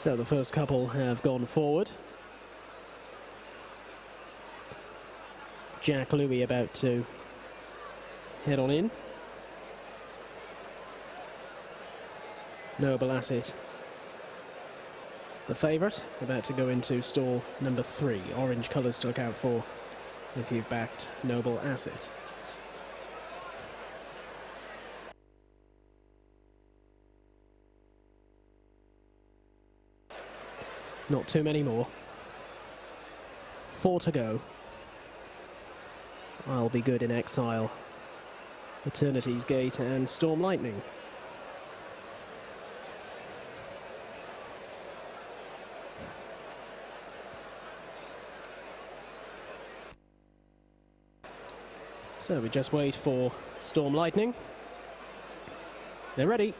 So the first couple have gone forward. Jack Louis about to head on in. Noble Asset, the favourite, about to go into stall number 3. Orange colours to look out for if you've backed Noble Asset. Not too many more. 4 to go. I'll Be Good in Exile, Eternity's Gate and Storm Lightning. So we just wait for Storm Lightning. They're ready.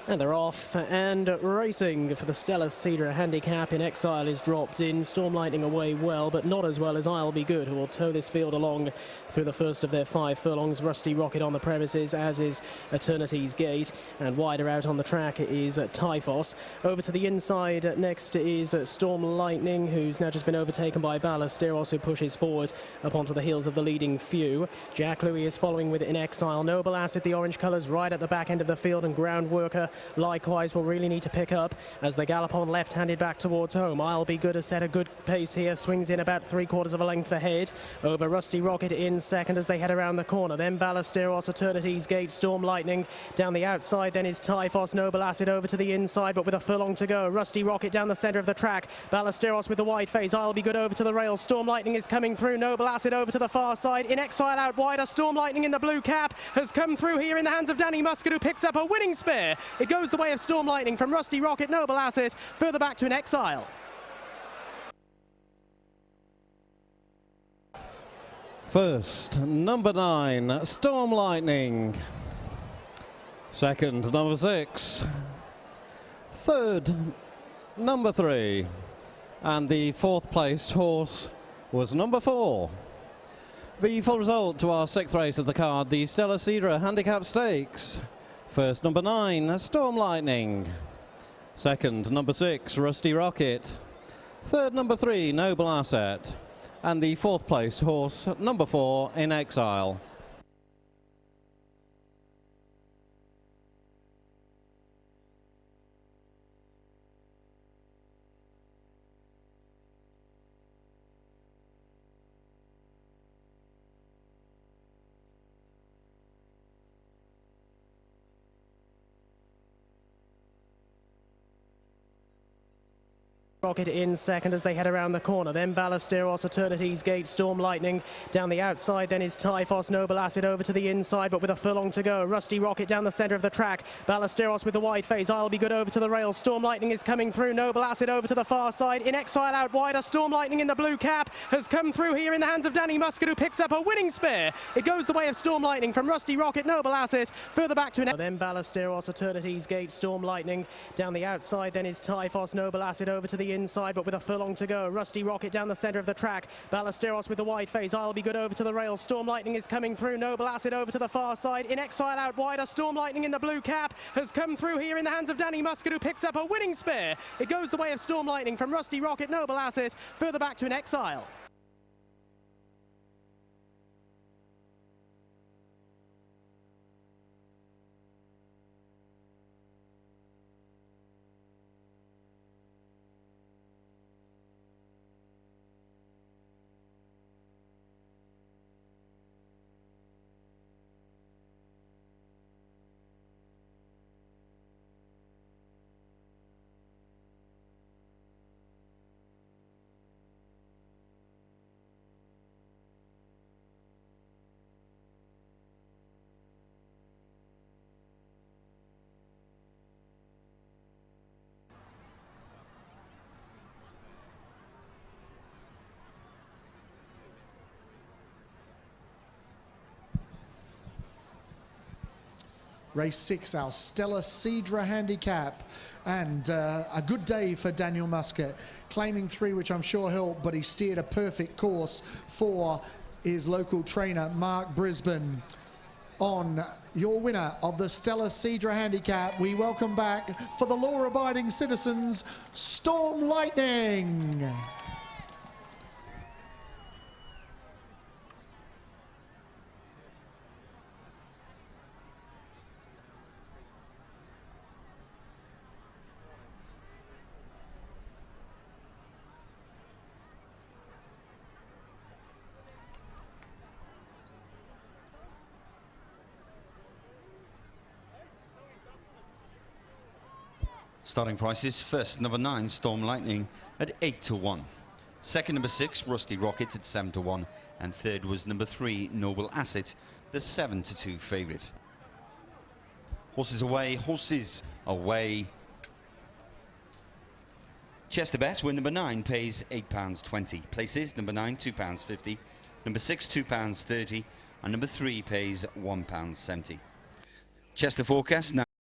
And they're off and racing for the Stella Cedra handicap. In Exile is dropped in. Storm Lightning away well, but not as well as I'll Be Good, who will tow this field along through the first of their 5 furlongs. Rusty Rocket on the premises, as is Eternity's Gate. And wider out on the track is Typhos. Over to the inside next is Storm Lightning, who's now just been overtaken by Ballesteros, who pushes forward up onto the heels of the leading few. Jack Louis is following with In Exile. Noble Asset, the orange colours, right at the back end of the field, and Groundworker likewise will really need to pick up as they gallop on left-handed back towards home. I'll Be Good has set a good pace here, swings in about 3/4 of a length ahead over Rusty Rocket in second as they head around the corner. Then Ballesteros, Eternity's Gate, Storm Lightning down the outside. Then is Typhos. Noble Asset over to the inside, but with a furlong to go. Rusty Rocket down the centre of the track. Ballesteros with the wide face. I'll Be Good over to the rails. Storm Lightning is coming through. Noble Asset over to the far side. In Exile out wider. Storm Lightning in the blue cap has come through here in the hands of Danny Muscat, who picks up a winning spare. It goes the way of Storm Lightning from Rusty Rocket. Noble Asset further back to In Exile. First, number 9, Storm Lightning. Second, number 6. Third, number 3. And the 4th placed horse was number 4. The full result to our 6th race of the card, the Stella Cedra Handicap Stakes. First, number 9, Storm Lightning. Second, number 6, Rusty Rocket. Third, number 3, Noble Asset. And the 4th placed horse, number 4, In Exile. Rocket in second as they head around the corner. Then Ballesteros, Eternity's Gate, Storm Lightning down the outside. Then is Typhos. Noble Asset over to the inside, but with a furlong to go. Rusty Rocket down the centre of the track. Ballesteros with the wide face. I'll Be Good over to the rails. Storm Lightning is coming through. Noble Asset over to the far side. In Exile out wider. Storm Lightning in the blue cap has come through here in the hands of Danny Muscat, who picks up a winning spare. It goes the way of Storm Lightning from Rusty Rocket. Noble Asset further back to Then Ballesteros, Eternity's Gate, Storm Lightning down the outside. Then is Typhos. Noble Asset over to the inside, but with a furlong to go. Rusty Rocket down the centre of the track. Ballesteros with the wide face. I'll Be Good over to the rails. Storm Lightning is coming through. Noble Asset over to the far side. In Exile out wider. Storm Lightning in the blue cap has come through here in the hands of Danny Muscat, who picks up a winning spare. It goes the way of Storm Lightning from Rusty Rocket. Noble Asset further back to In Exile. Race 6, our Stella Cedra handicap, and a good day for Daniel Muscat, claiming 3, which I'm sure helped, but he steered a perfect course for his local trainer, Mark Brisbane. on your winner of the Stella Cedra Handicap. We welcome back, for the law-abiding citizens, Storm Lightning. Starting prices: first, number 9, Storm Lightning at 8 to 1. Second, number 6, Rusty Rockets at 7 to 1. And third was number 3, Noble Asset, the 7 to 2 favourite. Horses away, horses away. Chester Bet, win number 9 pays £8.20. Places: number 9, £2.50. Number 6, £2.30. And number 3 pays £1.70. Chester forecast now.